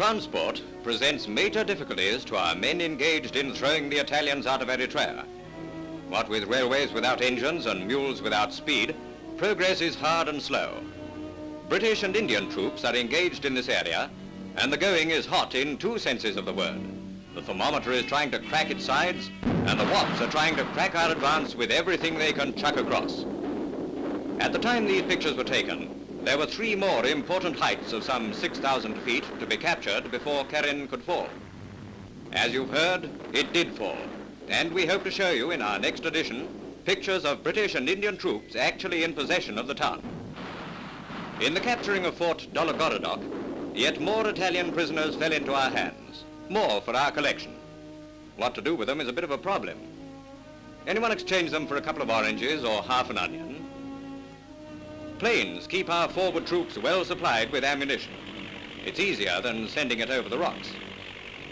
Transport presents major difficulties to our men engaged in throwing the Italians out of Eritrea. What with railways without engines and mules without speed, progress is hard and slow. British and Indian troops are engaged in this area, and the going is hot in two senses of the word. The thermometer is trying to crack its sides, and the Wasps are trying to crack our advance with everything they can chuck across. At the time these pictures were taken, there were three more important heights of some 6,000 feet to be captured before Keren could fall. As you've heard, it did fall, and we hope to show you in our next edition pictures of British and Indian troops actually in possession of the town. In the capturing of Fort Dologorodok, yet more Italian prisoners fell into our hands, more for our collection. What to do with them is a bit of a problem. Anyone exchange them for a couple of oranges or half an onion? Planes keep our forward troops well supplied with ammunition. It's easier than sending it over the rocks.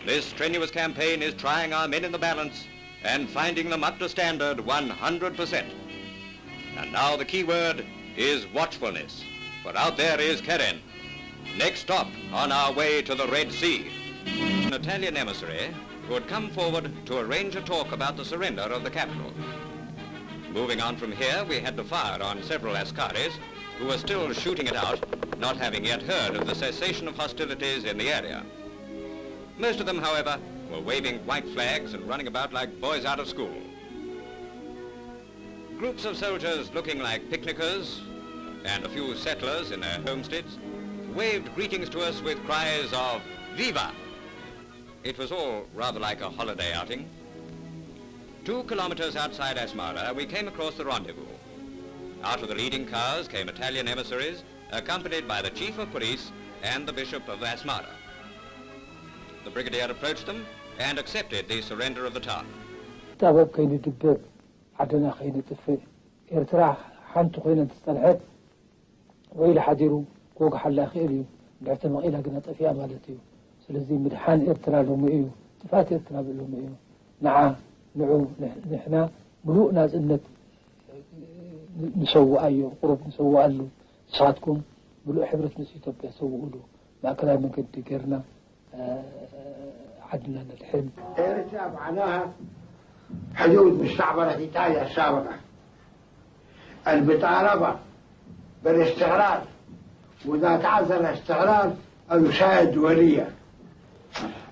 This strenuous campaign is trying our men in the balance and finding them up to standard 100%. And now the key word is watchfulness, for out there is Keren. Next stop on our way to the Red Sea. An Italian emissary who had come forward to arrange a talk about the surrender of the capital. Moving on from here, we had to fire on several askaris who were still shooting it out, not having yet heard of the cessation of hostilities in the area. Most of them, however, were waving white flags and running about like boys out of school. Groups of soldiers looking like picnickers and a few settlers in their homesteads waved greetings to us with cries of "Viva!" It was all rather like a holiday outing. 2 kilometers outside Asmara, we came across the rendezvous. Out of the leading cars came Italian emissaries, accompanied by the chief of police and the bishop of Asmara. The brigadier approached them and accepted the surrender of the town. نسوي أيه قرب نسوي له صادكم بلو حبرة مس إثيوبيا سووا له ما كلام من كنت كرنا عدنا الحلم. إيرتريا معناها حدود مستعمرة إيطاليا السابقة المطالبة بالاستقرار وإذا تعذر الاستقرار الوسائل الدولية.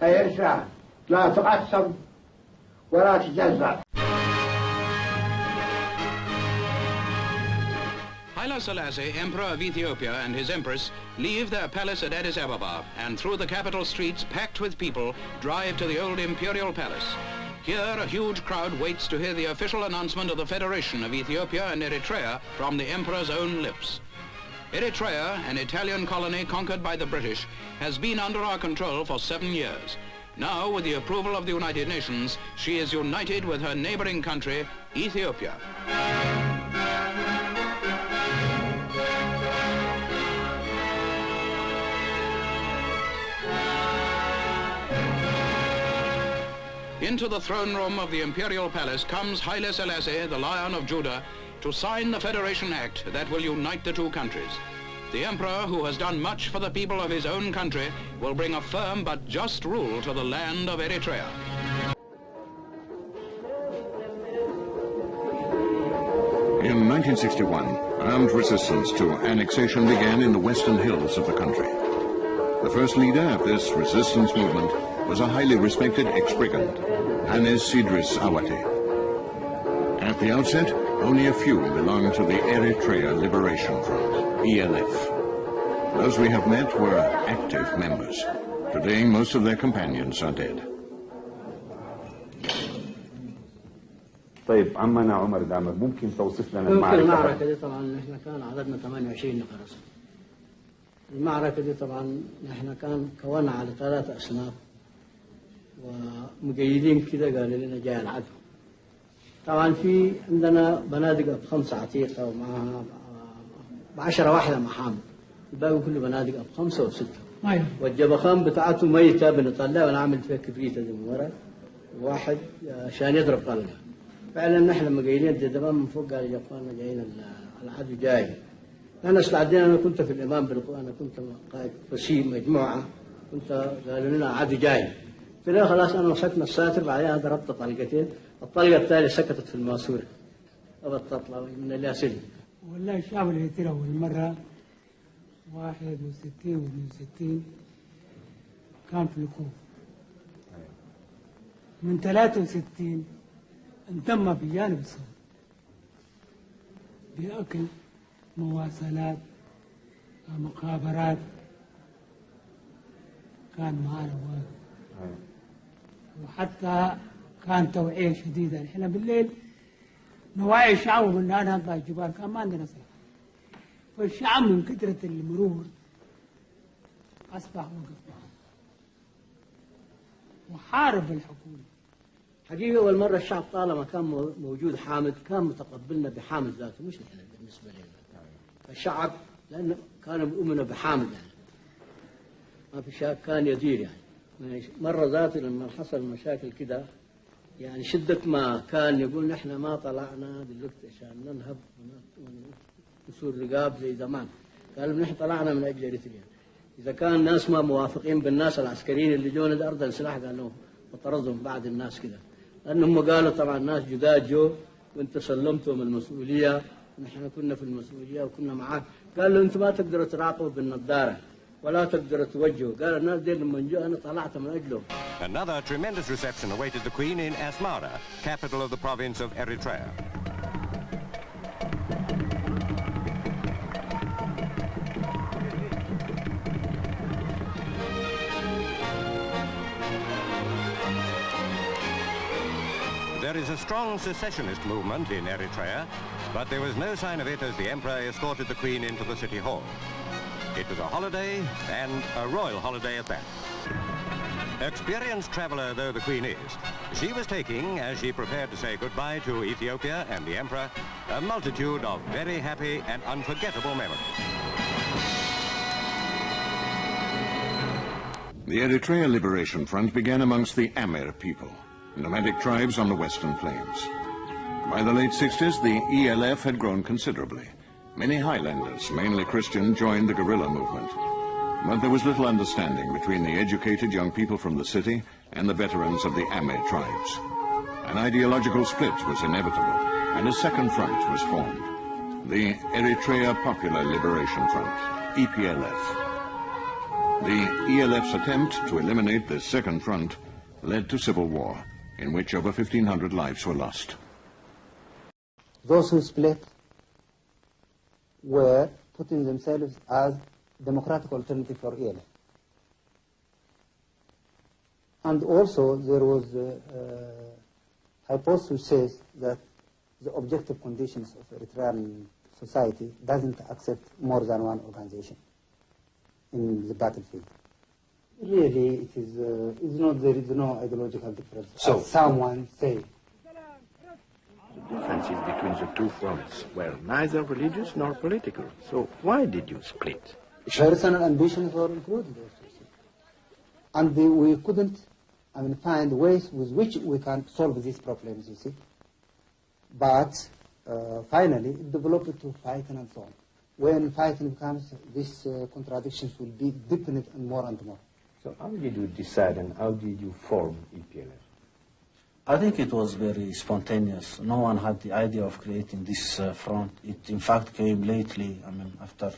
إيرتريا لا تقسم ولا تجزأ. Haile Selassie, Emperor of Ethiopia, and his Empress leave their palace at Addis Ababa and through the capital streets packed with people drive to the old imperial palace. Here a huge crowd waits to hear the official announcement of the Federation of Ethiopia and Eritrea from the Emperor's own lips. Eritrea, an Italian colony conquered by the British, has been under our control for 7 years. Now, with the approval of the United Nations, she is united with her neighboring country, Ethiopia. Into the throne room of the Imperial Palace comes Haile Selassie, the Lion of Judah, to sign the Federation Act that will unite the two countries. The Emperor, who has done much for the people of his own country, will bring a firm but just rule to the land of Eritrea. In 1961, armed resistance to annexation began in the western hills of the country. The first leader of this resistance movement was a highly respected ex-brigand, Hannes Sidris Awate. At the outset, only a few belonged to the Eritrea Liberation Front, EPLF. Those we have met were active members. Today, most of their companions are dead. طيب عمنا عمر دامر ممكن توصف لنا المعركة دي طبعا احنا كان عددنا 28 نفر. المعركة دي طبعا احنا كان كونا على 3 أصناف ومقيدين كده قالوا لنا جاي العدو. طبعا في عندنا بنادق ب5 عتيقة ومعها ب10 واحدة محامل. الباقي كله بنادق ب5 و6. والجبخان بتاعته ميتة بنطلعها ونعمل فيها كبريتة دي من ورا. واحد عشان يضرب قلبه. فعلا نحن لما جايين الدبان من فوق قال يا اخوانا جايين العدو جاي. انا استعدينا، انا كنت في الامام بالقوه، انا كنت قائد فسيح مجموعه كنت قالوا لنا عدو جاي. في الآخر خلاص أنا مسكنا الساتر، بعدها ضربت طلقتين، الطلقة الثانية سكتت في الماسورة أبد تطلع من الياسين. والله الشعب الإريتري أول مرة 61 و 62 كان في الكوف. من 63 انضم في جانب الصومال بأكل مواصلات مخابرات، كان معنا وحتى كان توعية شديدة. احنا بالليل نوعي الشعب من أنا نطلع الجبال، كان ما عندنا سيارة، فالشعب من كثرة المرور أصبح وقف معه وحارب الحكومة. حقيقة أول مرة الشعب طالما كان موجود حامد كان متقبلنا بحامد ذاته، مش نحن بالنسبة لنا. الشعب لأنه كانوا بيؤمنوا بحامد يعني ما في شك كان يدير يعني. مرة ذاته لما حصل مشاكل كده يعني شدة ما كان يقول نحن ما طلعنا دلوقتي عشان ننهب ونسور رقاب زي زمان، قالوا نحن طلعنا من أجل إريتريا. إذا كان الناس ما موافقين بالناس العسكريين اللي جونا أرض السلاح قالوا وطردهم بعض الناس كده، لأنهم قالوا طبعا الناس جداد جو وانت سلمتهم المسؤولية، نحن كنا في المسؤولية وكنا معاك، قالوا انتم ما تقدروا تراقبوا بالنظارة ولا تقدروا توجهوا، قال الناس دي لما جو أنا طلعت من أجلهم. Another tremendous reception awaited the Queen in Asmara, capital of the province of Eritrea. There is a strong secessionist movement in Eritrea, but there was no sign of it as the Emperor escorted the Queen into the city hall. It was a holiday, and a royal holiday at that. Experienced traveller though the Queen is, she was taking, as she prepared to say goodbye to Ethiopia and the Emperor, a multitude of very happy and unforgettable memories. The Eritrea Liberation Front began amongst the Amir people, nomadic tribes on the western plains. By the late 60s, the EPLF had grown considerably. Many highlanders, mainly Christian, joined the guerrilla movement. But there was little understanding between the educated young people from the city and the veterans of the Amir tribes. An ideological split was inevitable, and a second front was formed, the Eritrea Popular Liberation Front, EPLF. The EPLF's attempt to eliminate this second front led to civil war, in which over 1,500 lives were lost. Those who split were putting themselves as democratic alternative for EPLF. And also there was a hypothesis which says that the objective conditions of Eritrean society doesn't accept more than one organization in the battlefield. Really, it is there is no ideological difference. So, as someone say. The differences between the two fronts were neither religious nor political. So why did you split? Personal ambitions were included also. And we couldn't find ways with which we can solve these problems, you see. But finally, it developed to fighting and so on. When fighting comes, these contradictions will be deepened and more and more. So how did you decide and how did you form EPLF? I think it was very spontaneous. No one had the idea of creating this front. It in fact came lately, after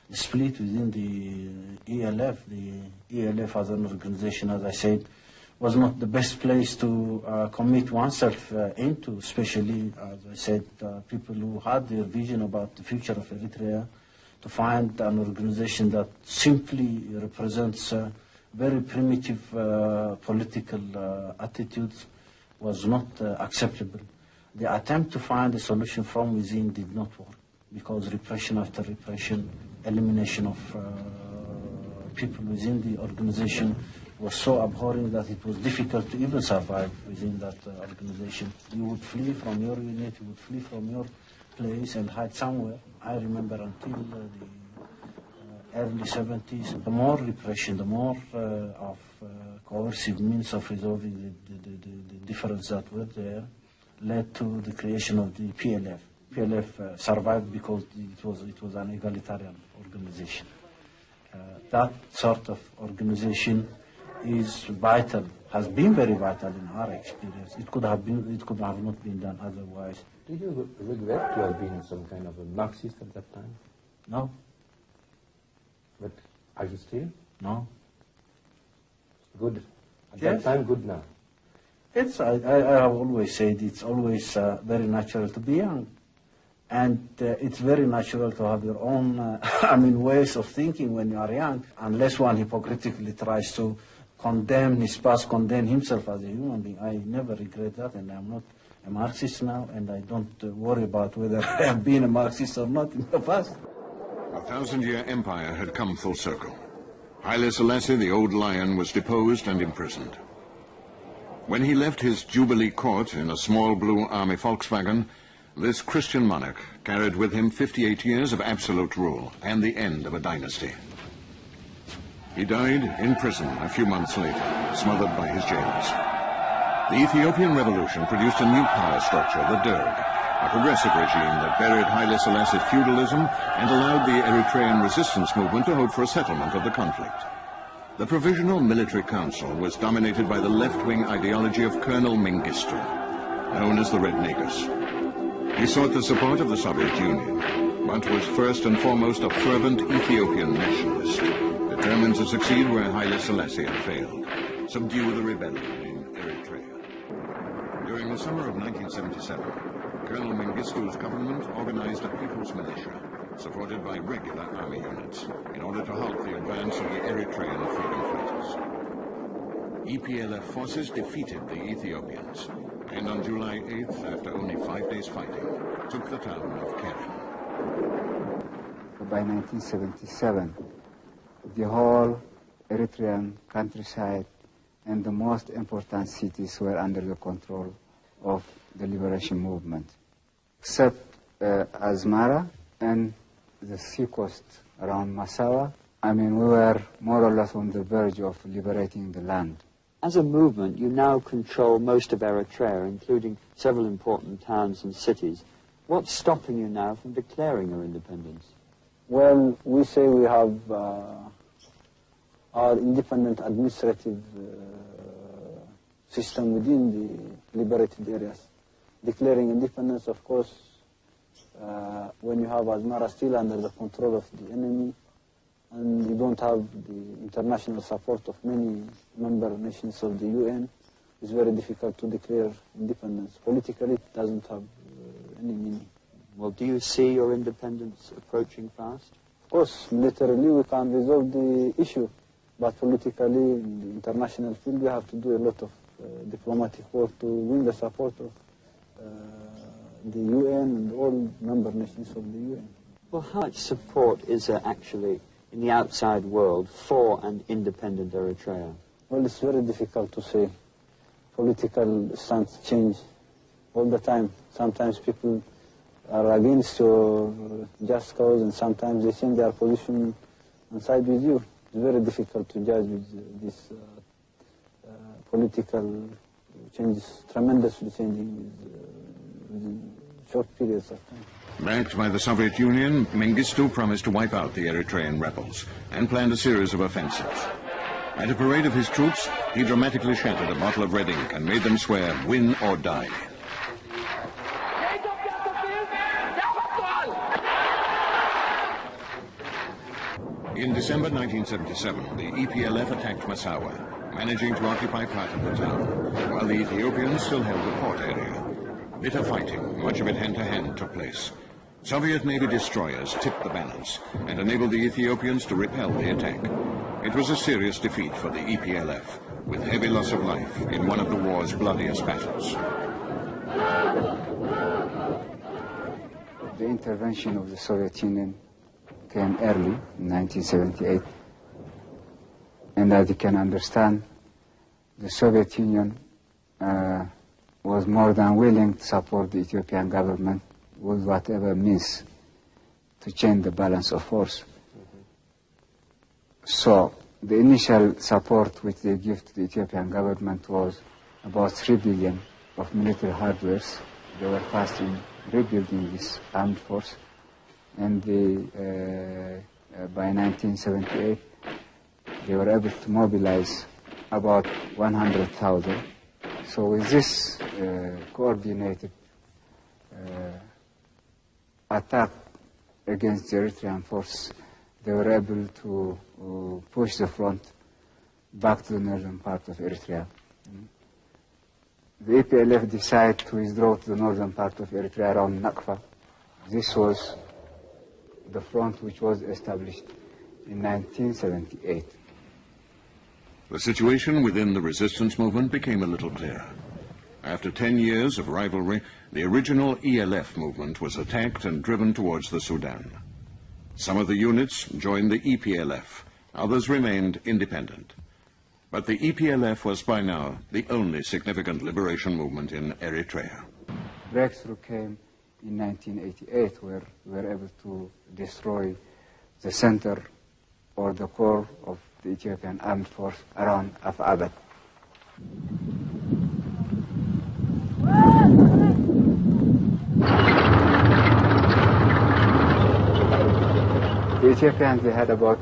the split within the EPLF. The EPLF as an organization, as I said, was not the best place to commit oneself into, especially, as I said, people who had their vision about the future of Eritrea. To find an organization that simply represents very primitive political attitudes was not acceptable. The attempt to find a solution from within did not work, because repression after repression, elimination of people within the organization was so abhorrent that it was difficult to even survive within that organization. You would flee from your unit, you would flee from your place and hide somewhere. I remember until the early 70s, the more repression, the more of coercive means of resolving the difference that were there led to the creation of the EPLF. EPLF survived because it was an egalitarian organization. that sort of organization is vital, has been very vital in our experience. It could have not been done otherwise. Did you regret to have been some kind of a Marxist at that time? No. But are you still? No. Good. At Yes. that time, good now. I have always said it's always very natural to be young. And it's very natural to have your own, ways of thinking when you are young, unless one hypocritically tries to condemn his past, condemn himself as a human being. I never regret that, and I'm not a Marxist now, and I don't worry about whether I have been a Marxist or not in the past. A 1,000-year empire had come full circle. Haile Selassie, the old lion, was deposed and imprisoned. When he left his Jubilee court in a small blue army Volkswagen, this Christian monarch carried with him 58 years of absolute rule and the end of a dynasty. He died in prison a few months later, smothered by his jailers. The Ethiopian revolution produced a new power structure, the Derg, a progressive regime that buried Haile Selassie's feudalism and allowed the Eritrean resistance movement to hope for a settlement of the conflict. The Provisional Military Council was dominated by the left-wing ideology of Colonel Mengistu, known as the Red Negus. He sought the support of the Soviet Union, but was first and foremost a fervent Ethiopian nationalist, determined to succeed where Haile Selassie had failed, subdue the rebellion in Eritrea. During the summer of 1977, Colonel Mengistu's government organized a people's militia, supported by regular army units, in order to halt the advance of the Eritrean freedom fighters. EPLF forces defeated the Ethiopians, and on July 8th, after only 5 days fighting, took the town of Keren. By 1977, the whole Eritrean countryside and the most important cities were under the control of the liberation movement, except Asmara and the sea coast around Massawa. We were more or less on the verge of liberating the land. As a movement, you now control most of Eritrea, including several important towns and cities. What's stopping you now from declaring your independence? Well, we say we have our independent administrative system within the liberated areas. Declaring independence, of course, when you have Asmara still under the control of the enemy, and you don't have the international support of many member nations of the UN, it's very difficult to declare independence. Politically, it doesn't have any meaning. Well, do you see your independence approaching fast? Of course, militarily we can resolve the issue, but politically, in the international field, we have to do a lot of diplomatic work to win the support of the UN and all member nations of the UN. Well, how much support is there actually in the outside world for an independent Eritrea? Well, it's very difficult to say. Political stance change all the time. Sometimes people are against your just cause, and sometimes they change their position and side with you. It's very difficult to judge with this political changes, tremendously changing within short periods of time. Backed by the Soviet Union, Mengistu promised to wipe out the Eritrean rebels and planned a series of offensives. At a parade of his troops, he dramatically shattered a bottle of red ink and made them swear, win or die. In December 1977, the EPLF attacked Massawa, managing to occupy part of the town, while the Ethiopians still held the port area. Bitter fighting, much of it hand-to-hand, took place. Soviet Navy destroyers tipped the balance and enabled the Ethiopians to repel the attack. It was a serious defeat for the EPLF, with heavy loss of life in one of the war's bloodiest battles. The intervention of the Soviet Union came early, in 1978. And as you can understand, the Soviet Union was more than willing to support the Ethiopian government with whatever means to change the balance of force. So the initial support which they give to the Ethiopian government was about 3 billion of military hardwares. They were fast in rebuilding this armed force. And the by 1978, they were able to mobilize about 100,000. So with this coordinated attack against the Eritrean force, they were able to push the front back to the northern part of Eritrea. The EPLF decided to withdraw to the northern part of Eritrea around Nakfa. This was the front which was established in 1978. The situation within the resistance movement became a little clearer. After 10 years of rivalry, the original ELF movement was attacked and driven towards the Sudan. Some of the units joined the EPLF, others remained independent. But the EPLF was by now the only significant liberation movement in Eritrea. Breakthrough came in 1988, where we were able to destroy the center or the core of the Ethiopian armed force around Abad. The Ethiopians, they had about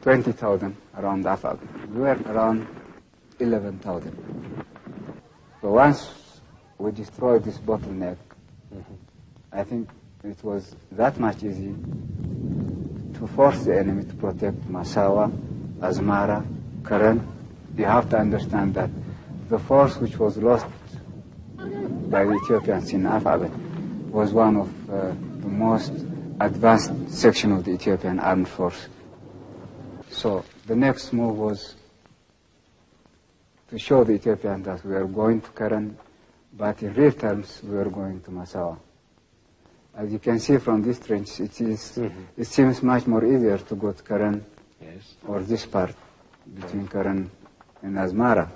20,000 around Abad. We were around 11,000. So once we destroyed this bottleneck, I think it was that much easy to force the enemy to protect Massawa, Asmara, Karen. You have to understand that the force which was lost by the Ethiopians in Afabet was one of the most advanced section of the Ethiopian armed force. So the next move was to show the Ethiopians that we are going to Karen, but in real terms we are going to Massawa. As you can see from this trench, it seems much more easier to go to Karen, or this part between Karen and Asmara.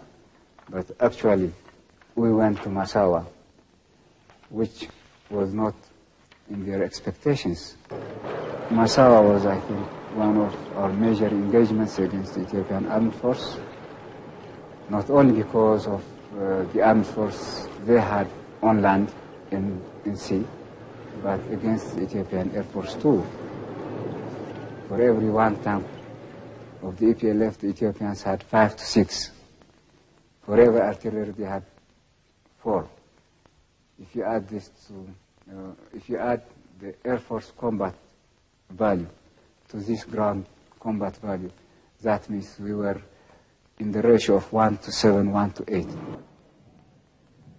But actually, we went to Massawa, which was not in their expectations. Massawa was, I think, one of our major engagements against the Ethiopian armed force, not only because of the armed force they had on land in sea, but against the Ethiopian Air Force too. For every one tank of the EPLF, the Ethiopians had 5 to 6. For every artillery, they had 4. If you add this to, if you add the Air Force combat value to this ground combat value, that means we were in the ratio of 1 to 7, 1 to 8.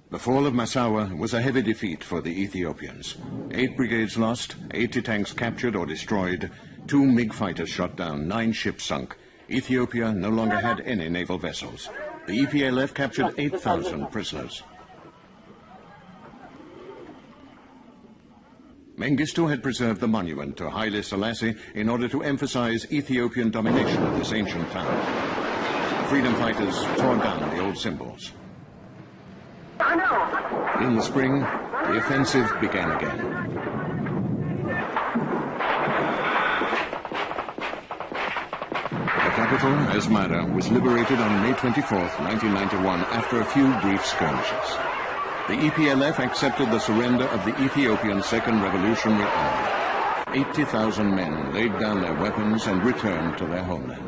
The fall of Massawa was a heavy defeat for the Ethiopians. 8 brigades lost, 80 tanks captured or destroyed, 2 MiG fighters shot down, 9 ships sunk. Ethiopia no longer had any naval vessels. The EPLF captured 8,000 prisoners. Mengistu had preserved the monument to Haile Selassie in order to emphasize Ethiopian domination of this ancient town. The freedom fighters tore down the old symbols. In the spring, the offensive began again. The capital, Asmara, was liberated on May 24, 1991, after a few brief skirmishes. The EPLF accepted the surrender of the Ethiopian Second Revolutionary Army. 80,000 men laid down their weapons and returned to their homeland.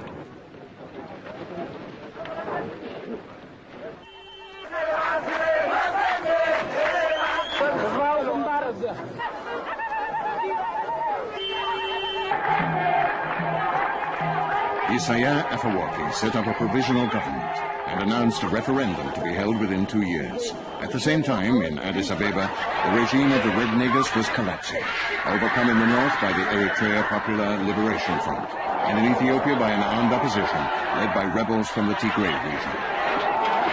Isaiah Afewerki set up a provisional government and announced a referendum to be held within 2 years. At the same time, in Addis Ababa, the regime of the Red Niggers was collapsing, overcome in the north by the Eritrea Popular Liberation Front, and in Ethiopia by an armed opposition led by rebels from the Tigray region.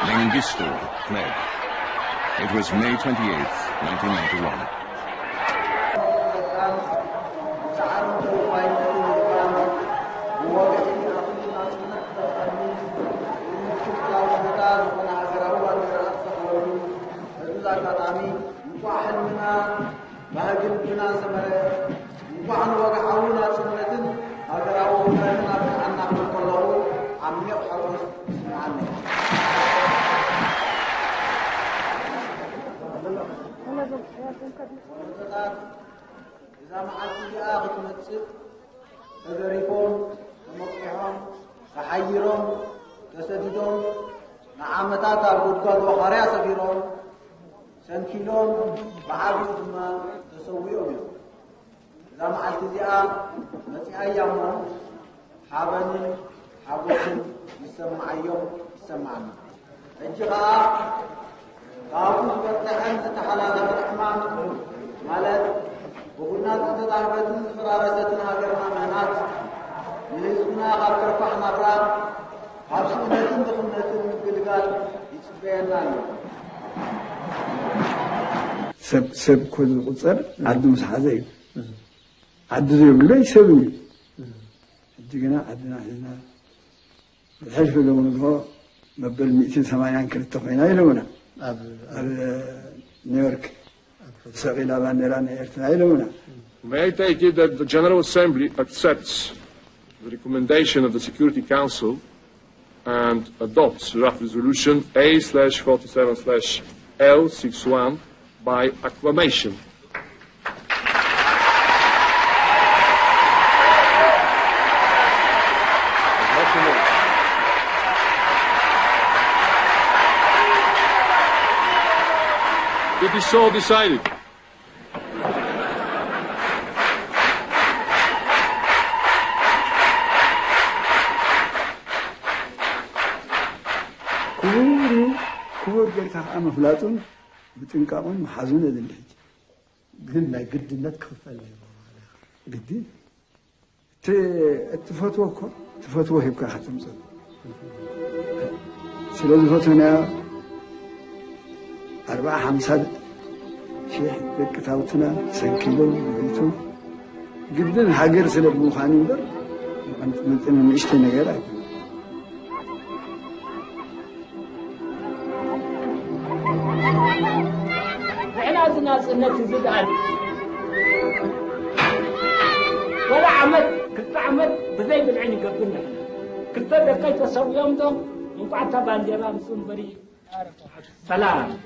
Mengistu fled. It was May 28, 1991. تدريبهم تمقحهم تحيرهم تسددهم نعمتات القدقات وحريا سفيرهم سنكيلهم بعبد ما تسويهم إذا ما التزياء مسيح أيامهم حابني حابوسن يسمع يوم يسمعنا الجغاء قابل بطحن تتحلال الرحمن مالت وقلنا تتضاربت فرارستنا قرنا مهنات يهزمنا غابتر فحنا براب حابسونة دخلنة بالقال يتبعنا سب كل قصر عدو مسحازي عدو زي بالله يسوي جينا عدنا حنا الحلف لو نقول مبل 280 كنت تقينا يلونا نيويورك سقينا بانديران إيرتنا يلونا. May I take it that the General Assembly accepts the recommendation of the Security Council and adopts draft resolution A/47/L61 by acclamation. It is so decided. كور جيت أنا فلاتون بتنكرون محزون ذلك. قلنا قدنات كفل. قدي. تفتوه تفتوه يبقى حتم صد. سلوز فتنا 4-5 شيء بكتابتنا سنكيلو بيتو. قدن حجر سلب مخاني در. من إشتنا غيره. ناس الناس يزيد علي ولا عمد كنت عمد بزي بالعين قبلنا كنت دقيت اسوي يوم دوم وقعدت بانديرا مسون بري سلام.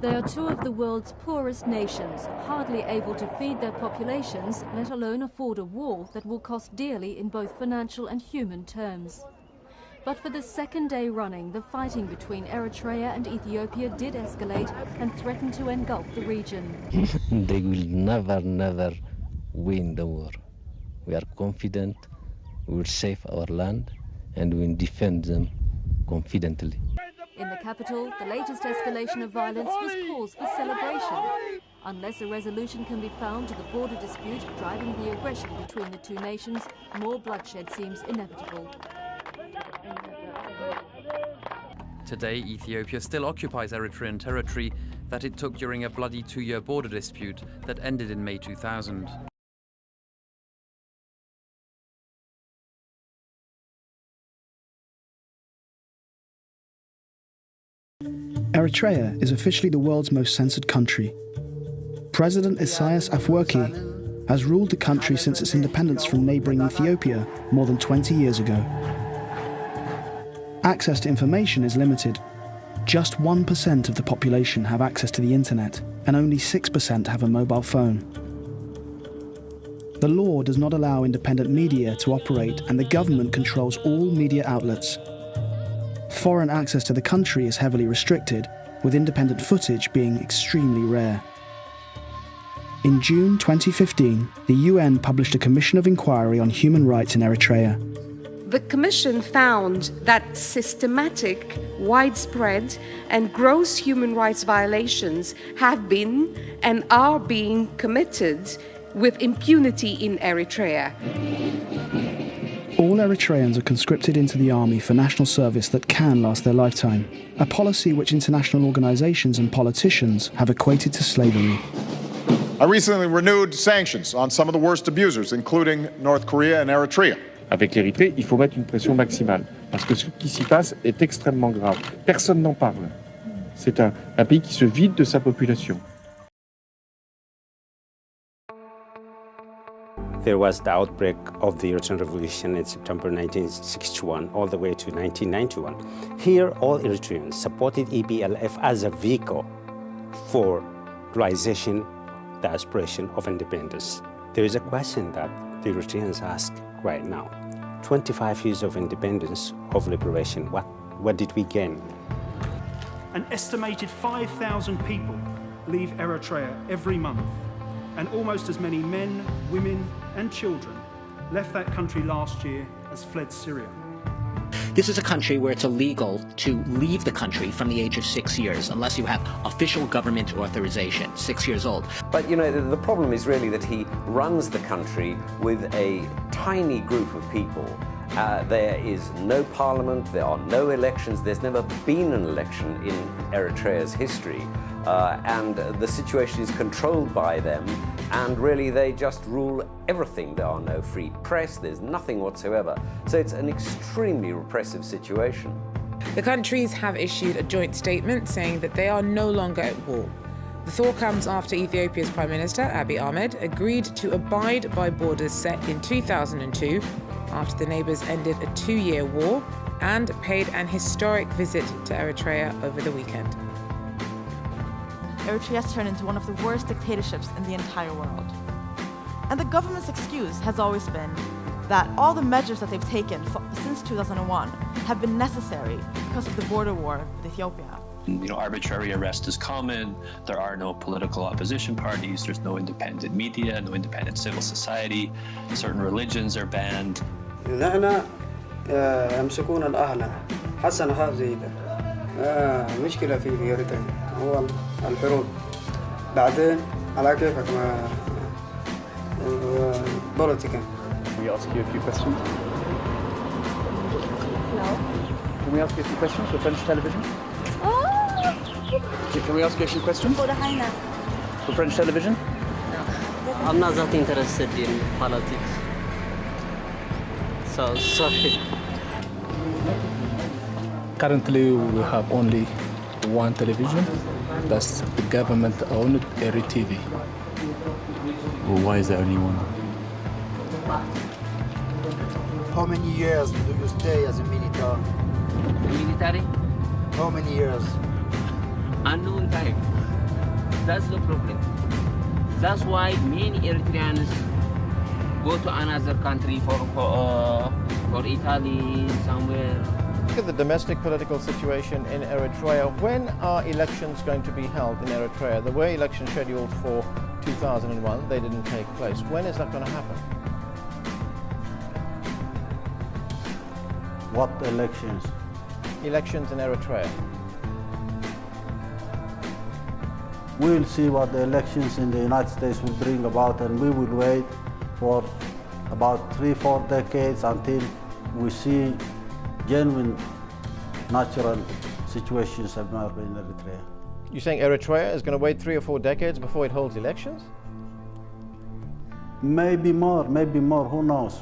They are two of the world's poorest nations, hardly able to feed their populations, let alone afford a war that will cost dearly in both financial and human terms. But for the second day running, the fighting between Eritrea and Ethiopia did escalate and threaten to engulf the region. They will never win the war. We are confident we will save our land and we will defend them confidently. In the capital, the latest escalation of violence was cause for celebration. Unless a resolution can be found to the border dispute driving the aggression between the two nations, more bloodshed seems inevitable. Today, Ethiopia still occupies Eritrean territory that it took during a bloody 2-year border dispute that ended in May 2000. Eritrea is officially the world's most censored country. President Isaias Afwerki has ruled the country since its independence from neighbouring Ethiopia more than 20 years ago. Access to information is limited. Just 1% of the population have access to the internet, and only 6% have a mobile phone. The law does not allow independent media to operate, and the government controls all media outlets. Foreign access to the country is heavily restricted, with independent footage being extremely rare. In June 2015, the UN published a commission of inquiry on human rights in Eritrea. The commission found that systematic, widespread, and gross human rights violations have been and are being committed with impunity in Eritrea. All Eritreans are conscripted into the army for national service that can last their lifetime, a policy which international organizations and politicians have equated to slavery. I recently renewed sanctions on some of the worst abusers, including North Korea and Eritrea. Avec l'Érythrée, il faut mettre une pression maximale, parce que ce qui s'y passe est extrêmement grave. Personne n'en parle. C'est un pays qui se vide de sa population. there was the outbreak of the Eritrean Revolution in September 1961 all the way to 1991. Here, all Eritreans supported EPLF as a vehicle for realization the aspiration of independence. There is a question that the Eritreans ask right now. 25 years of independence, of liberation, what did we gain? An estimated 5,000 people leave Eritrea every month, and almost as many men, women, and children left that country last year as fled Syria. This is a country where it's illegal to leave the country from the age of 6 years unless you have official government authorization, 6 years old. But, you know, the problem is really that he runs the country with a tiny group of people. There is no parliament, there are no elections, there's never been an election in Eritrea's history, and the situation is controlled by them, and really they just rule everything. There are no free press, there's nothing whatsoever. So it's an extremely repressive situation. The countries have issued a joint statement saying that they are no longer at war. The thaw comes after Ethiopia's Prime Minister, Abiy Ahmed, agreed to abide by borders set in 2002 after the neighbours ended a 2-year war and paid an historic visit to Eritrea over the weekend. Eritrea has turned into one of the worst dictatorships in the entire world. And the government's excuse has always been that all the measures that they've taken since 2001 have been necessary because of the border war with Ethiopia. You know, arbitrary arrest is common, there are no political opposition parties, there's no independent media, no independent civil society, certain religions are banned. نحن يمسكون الأهل حسن هذا زيدا مشكلة في إريتريا هو الحروب بعدين على كيفك ما بوليتيكا. Can we ask you a few questions? No. Can we ask you a few questions for French television? Can we ask you a few questions? For French television? No. I'm not that interested in politics. So, sorry. Currently, we have only one television. That's the government-owned Eri-TV. Well, why is there only one? How many years do you stay as a military? Military? How many years? Unknown time. That's the problem. That's why many Eritreans go to another country for Italy, somewhere. Look at the domestic political situation in Eritrea. When are elections going to be held in Eritrea? There were elections scheduled for 2001. They didn't take place. When is that going to happen? What elections? Elections in Eritrea. We'll see what the elections in the United States will bring about, and we will wait for about 3-4 decades until we see genuine natural situations emerge in Eritrea. You're saying Eritrea is going to wait 3 or 4 decades before it holds elections? Maybe more, who knows?